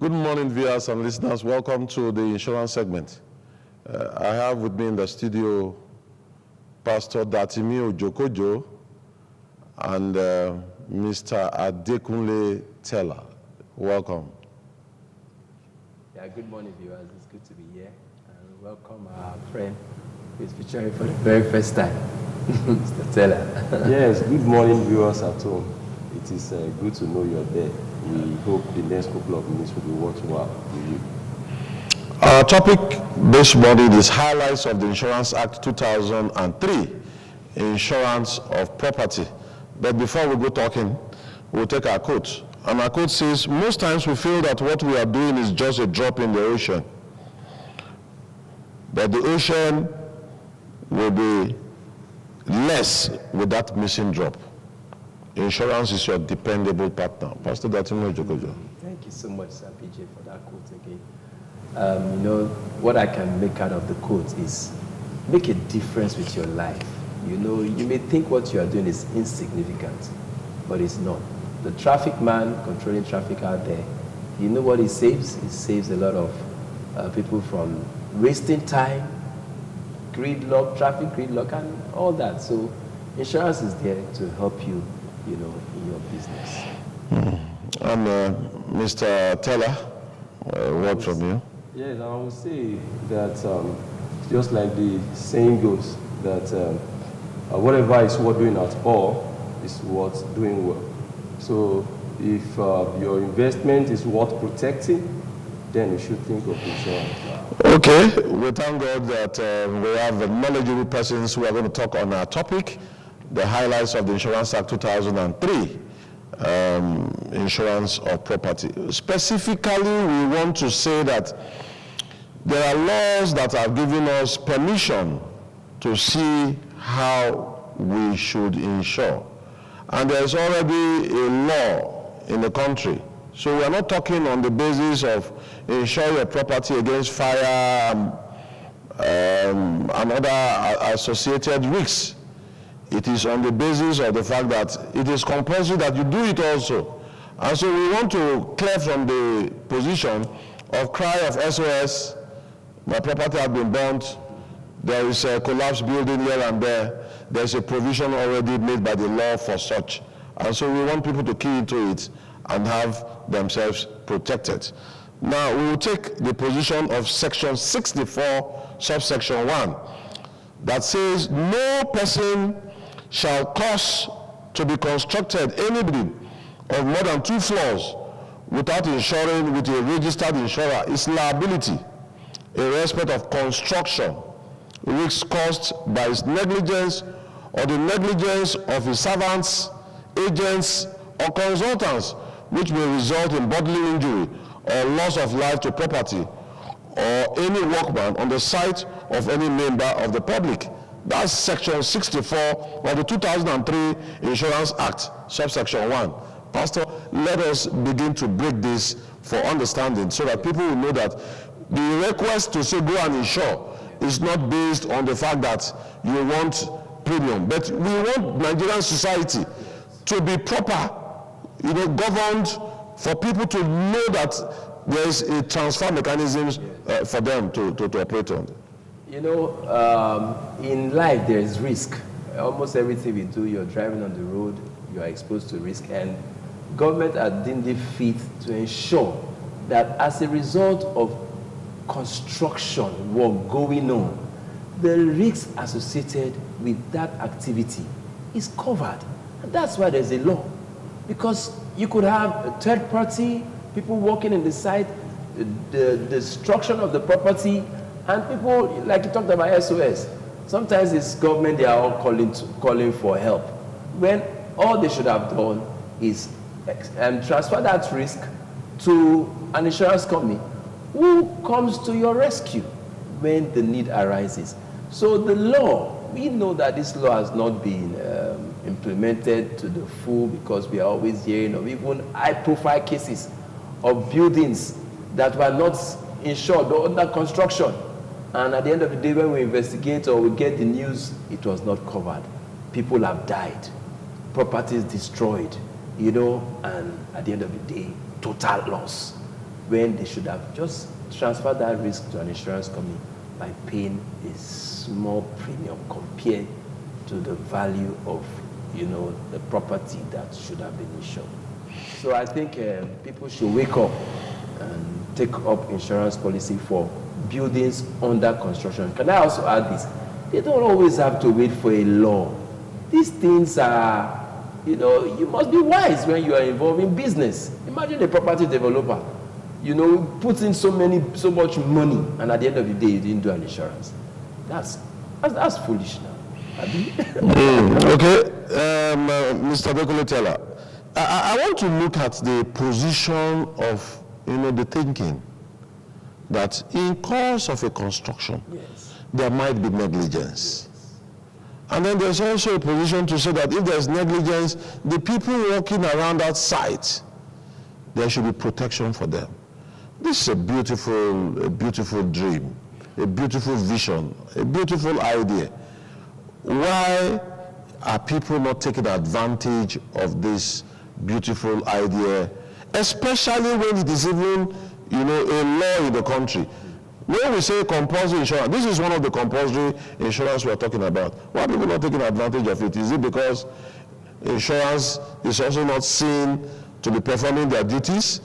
Good morning, viewers and listeners. Welcome to the insurance segment. I have with me in the studio Pastor Datimi Ojokojo and Mr. Adekunle Teller. Welcome. Yeah, good morning, viewers. It's good to be here. And welcome our friend who is featuring for the very first time, Mr. Teller. Yes, good morning, viewers at home. It is good to know you're there. We hope the next couple of minutes will be worthwhile with you. Our topic this morning is highlights of the Insurance Act 2003, insurance of property. But before we go talking, we'll take our quote. And our quote says, most times we feel that what we are doing is just a drop in the ocean. But the ocean will be less with that missing drop. Insurance is your dependable partner. Pastor Datimo Ojokojo. Thank you so much, Sir PJ, for that quote again. You know, what I can make out of the quote is make a difference with your life. You know, you may think what you are doing is insignificant, but it's not. The traffic man controlling traffic out there, you know what he saves? He saves a lot of people from wasting time, gridlock, traffic gridlock, and all that. So insurance is there to help you, you know, in your business. And Mr. Teller, word from you. Yes, I would say that just like the saying goes, that whatever is worth doing at all is worth doing well. So if your investment is worth protecting, then you should think of insurance. Okay, we thank God that we have knowledgeable persons who are going to talk on our topic, the highlights of the Insurance Act 2003, insurance of property. Specifically, we want to say that there are laws that have given us permission to see how we should insure. And there is already a law in the country. So we are not talking on the basis of insure your property against fire and other associated risks. It is on the basis of the fact that it is compulsory that you do it also. And so we want to clear from the position of cry of SOS, my property has been burnt, there is a collapsed building here and there, there's a provision already made by the law for such. And so we want people to key into it and have themselves protected. Now we will take the position of section 64, subsection 1, that says no person shall cause to be constructed any building of more than 2 floors without insuring with a registered insurer its liability in respect of construction, risks caused by his negligence or the negligence of his servants, agents, or consultants, which may result in bodily injury or loss of life to property or any workman on the site of any member of the public. That's section 64 of the 2003 Insurance Act, subsection 1. Pastor, let us begin to break this for understanding so that people will know that the request to say go and insure is not based on the fact that you want premium, but we want Nigerian society to be proper, you know, governed, for people to know that there is a transfer mechanism for them to operate on. You know, in life there is risk. Almost everything we do, you're driving on the road, you are exposed to risk, and government are deemed it fit to ensure that as a result of construction work going on, the risks associated with that activity is covered. And that's why there's a law. Because you could have a third party, people working in the site, the destruction of the property, and people, like you talked about SOS, sometimes it's government, they are all calling for help. When all they should have done is transfer that risk to an insurance company who comes to your rescue when the need arises. So the law, we know that this law has not been implemented to the full, because we are always hearing of even high-profile cases of buildings that were not insured or under construction. And at the end of the day, when we investigate or we get the news, it was not covered. People have died, properties destroyed, you know, and at the end of the day, total loss. when they should have just transferred that risk to an insurance company by paying a small premium compared to the value of, the property that should have been insured. So I think people should wake up and take up insurance policy for buildings under construction. Can I also add this? They don't always have to wait for a law. These things are, you must be wise when you are involved in business. Imagine a property developer, puts in so much money, and at the end of the day, you didn't do an insurance. That's foolish now. Okay, Mr. Bekule Teller, I want to look at the position of, the thinking that in course of a construction, yes, there might be negligence. Yes. And then there's also a position to say that if there's negligence, the people walking around that site, there should be protection for them. This is a beautiful dream, a beautiful vision, a beautiful idea. Why are people not taking advantage of this beautiful idea, especially when it is even, a law in the country? When we say compulsory insurance, this is one of the compulsory insurance we are talking about. Why are people not taking advantage of it? Is it because insurance is also not seen to be performing their duties,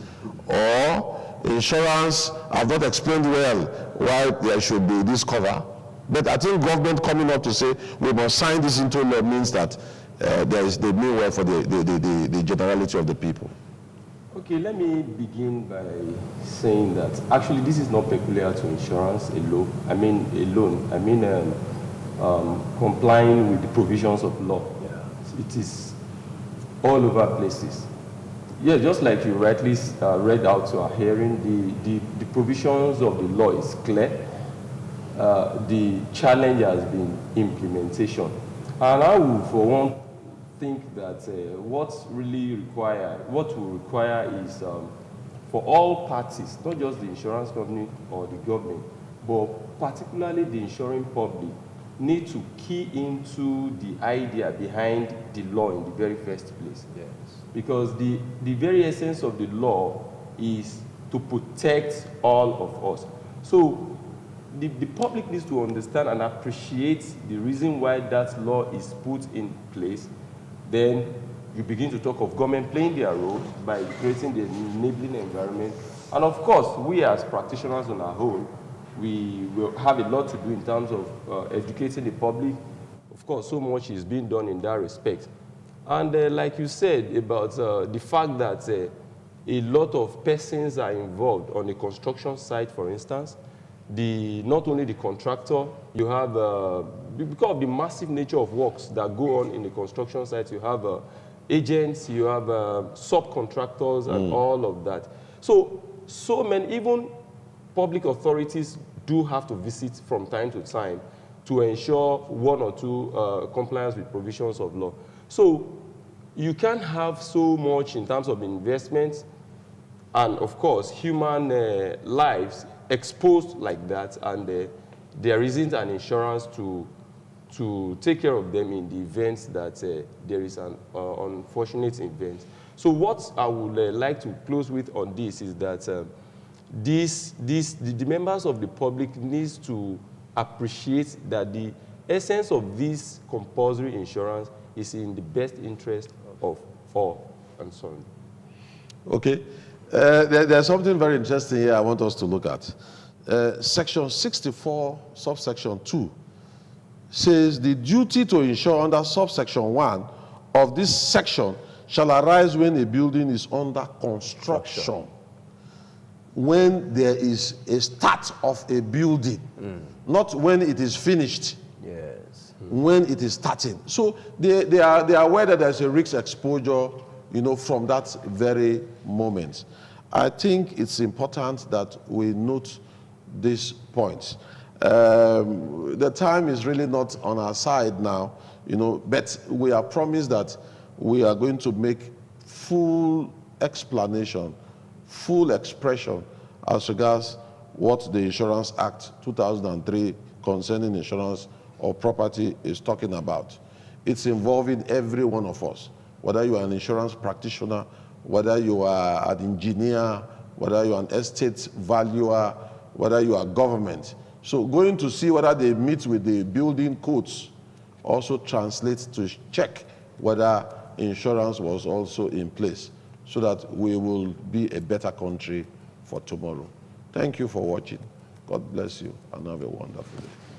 or insurance have not explained well why there should be this cover? But I think government coming up to say we must sign this into law means that they mean well for the generality of the people. Okay, let me begin by saying that actually this is not peculiar to insurance alone. Complying with the provisions of law. Yeah. It is all over places. Yeah, just like you rightly read out to our hearing, the provisions of the law is clear. The challenge has been implementation. And I would, for one, think that what will require is for all parties, not just the insurance company or the government, but particularly the insuring public, need to key into the idea behind the law in the very first place. Yes. Because the very essence of the law is to protect all of us. So the public needs to understand and appreciate the reason why that law is put in place. Then you begin to talk of government playing their role by creating the enabling environment. And of course, we as practitioners on our own, we will have a lot to do in terms of educating the public. Of course, so much is being done in that respect. And like you said about the fact that a lot of persons are involved on a construction site, for instance, not only the contractor, you have, because of the massive nature of works that go on in the construction site, you have agents, you have subcontractors and all of that. So many, even public authorities do have to visit from time to time to ensure one or two compliance with provisions of law. So you can't have so much in terms of investments and, of course, human lives exposed like that, and there isn't an insurance to take care of them in the event that there is an unfortunate event. So what I would like to close with on this is that the members of the public needs to appreciate that the essence of this compulsory insurance is in the best interest of all and so on. Okay. There's something very interesting here I want us to look at. Section 64, subsection 2, says the duty to insure under subsection 1 of this section shall arise when a building is under construction. When there is a start of a building, not when it is finished. Yes. When it is starting. So they are aware that there's a risk exposure, from that very moment. I think it's important that we note these points. The time is really not on our side now, but we are promised that we are going to make full explanation, full expression as regards what the Insurance Act 2003 concerning insurance of property is talking about. It's involving every one of us, whether you are an insurance practitioner, whether you are an engineer, whether you're an estate valuer, whether you are government. So going to see whether they meet with the building codes also translates to check whether insurance was also in place so that we will be a better country for tomorrow. Thank you for watching. God bless you and have a wonderful day.